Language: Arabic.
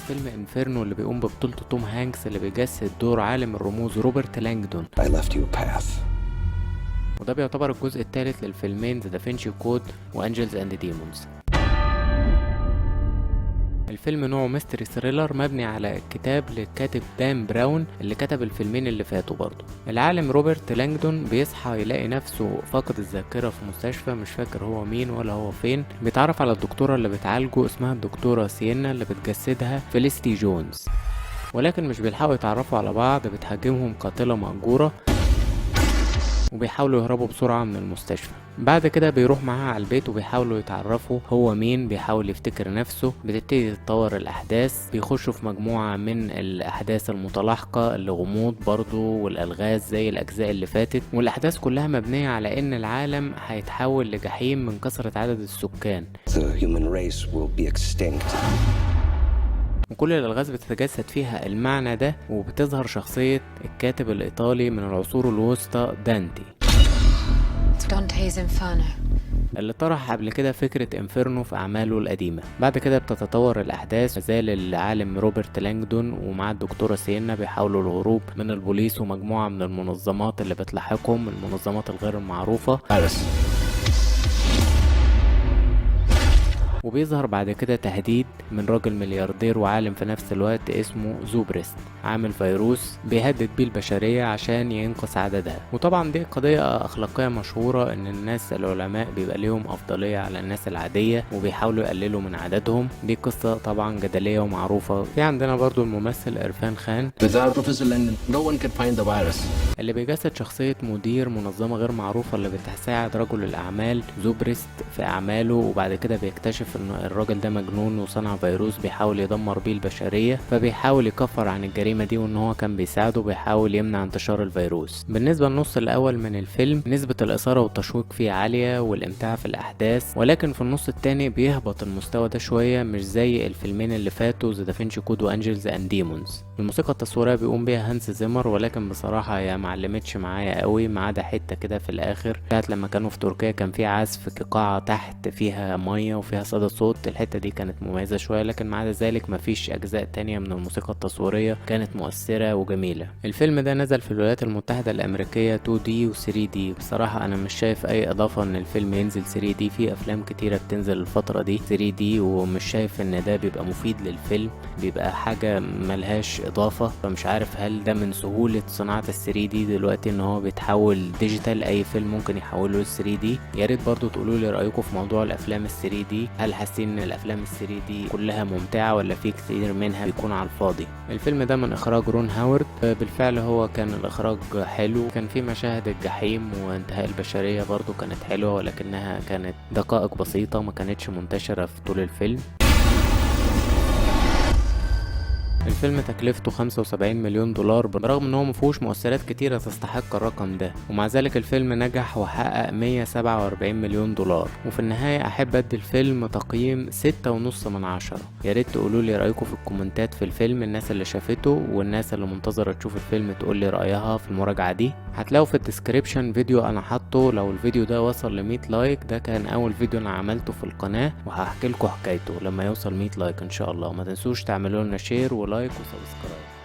فيلم انفيرنو اللي بيقوم ببطولته توم هانكس اللي بيجسد دور عالم الرموز روبرت لانجدون. I left you a path. وده بيعتبر الجزء الثالث للفيلمين ذا دافنشي كود وانجلز اند ديمونز. الفيلم نوعه ميستري ثريلر مبني على كتاب للكاتب دان براون اللي كتب الفيلمين اللي فاتوا برضه. العالم روبرت لانجدون بيصحى يلاقي نفسه فاقد الذاكرة في مستشفى، مش فاكر هو مين ولا هو فين. بيتعرف على الدكتورة اللي بتعالجه اسمها الدكتورة سينا اللي بتجسدها فيليستي جونز، ولكن مش بيلحقوا يتعرفوا على بعض، بتهاجمهم قاتلة مأجورة وبيحاولوا يهربوا بسرعة من المستشفى. بعد كده بيروح معاها على البيت وبيحاولوا يتعرفوا هو مين، بيحاول يفتكر نفسه. بتبتدي تتطور الأحداث، بيخشوا في مجموعة من الأحداث المتلاحقة اللي غموض برضو والألغاز زي الأجزاء اللي فاتت، والأحداث كلها مبنية على إن العالم هيتحول لجحيم من كثرة عدد السكان. The human race will be extinct. وكل الألغاز بتتجسد فيها المعنى ده، وبتظهر شخصية الكاتب الإيطالي من العصور الوسطى دانتي Dante's Inferno. اللي طرح قبل كده فكرة انفيرنو في أعماله القديمة. بعد كده بتتطور الأحداث، مازال العالم روبرت لانجدون ومع الدكتورة سينا بيحاولوا الهروب من البوليس ومجموعة من المنظمات اللي بتلاحقهم، المنظمات الغير المعروفة. وبيظهر بعد كده تهديد من راجل ملياردير وعالم في نفس الوقت اسمه زوبرست، عامل فيروس بيهدد بيه البشرية عشان ينقص عددها. وطبعا دي قضية أخلاقية مشهورة إن الناس العلماء بيبقى ليهم أفضلية على الناس العادية وبيحاولوا يقللوا من عددهم. دي قصة طبعا جدلية ومعروفة. في عندنا برضو الممثل إرفان خان Without Professor Langdon, no one could find the virus. اللي بيجسد شخصية مدير منظمة غير معروفة اللي بتساعد رجل الأعمال زوبرست في أعماله، وبعد كده بيكتشف إن الراجل ده مجنون وصنع فيروس بيحاول يدمر بيه البشرية، فبيحاول يكفر عن الجريمة دي وإن هو كان بيساعده، بيحاول يمنع انتشار الفيروس. بالنسبة للنص الأول من الفيلم نسبة الإثارة والتشويق فيه عالية والإمتاع في الأحداث، ولكن في النص التاني بيهبط المستوى ده شوية، مش زي الفيلمين اللي فاتوا ذا دافنشي كود وانجلز اند ديمونز. الموسيقى التصويرية بيقوم بيها هانس زيمر، ولكن بصراحة هي معلمتش معايا قوي، ما عدا حتة كده في الآخر ساعة لما كانوا في تركيا كان في عزف في قاعة تحت فيها مية وفيها صدى صوت. الحتة دي كانت مميزة شوية، لكن ما عدا ذلك مفيش أجزاء تانية من الموسيقى التصويرية كانت مؤثرة وجميلة. الفيلم ده نزل في الولايات المتحدة الأمريكية 2D و 3D. بصراحة أنا مش شايف أي إضافة إن الفيلم ينزل 3D، في أفلام كتيرة بتنزل الفترة دي 3D ومش شايف إن ده بيبقى مفيد للفيلم، بيبقى حاجة ملهاش إضافة. فمش عارف هل ده من سهولة صناعة ال 3D دلوقتي إن هو بيتحول ديجيتال، أي فيلم ممكن يحوله ل 3D. يا ريت برضو تقولوا لي رأيكم في موضوع الأفلام ال 3D، هل حاسين إن الأفلام ال 3D كلها ممتعة ولا في كتير منها بيكون على الفاضي؟ الفيلم ده من إخراج رون هاورد، بالفعل هو كان الإخراج حلو، كان في مشاهد الجحيم وانتهاء البشرية برضو كانت حلوة، ولكنها كانت دقائق بسيطة ما كانتش منتشرة في طول الفيلم. الفيلم تكلفته 75 مليون دولار، برغم ان هو مفيهوش مؤثرات كتيرة تستحق الرقم ده، ومع ذلك الفيلم نجح وحقق 147 مليون دولار. وفي النهاية احب ادي الفيلم تقييم 6.5 من 10. يا ريت تقولوا لي رأيكم في الكومنتات في الفيلم، الناس اللي شافته والناس اللي منتظرة تشوف الفيلم تقول لي رأيها في المراجعة دي. هتلاقوا في الديسكريبشن فيديو انا حاطه، لو الفيديو ده وصل ل 100 لايك ده كان اول فيديو انا عملته في القناة، وهحكي لكم حكايته لما يوصل 100 لايك ان شاء الله. ما تنسوش تعملوا لنا شير ولايك وسبسكرايب.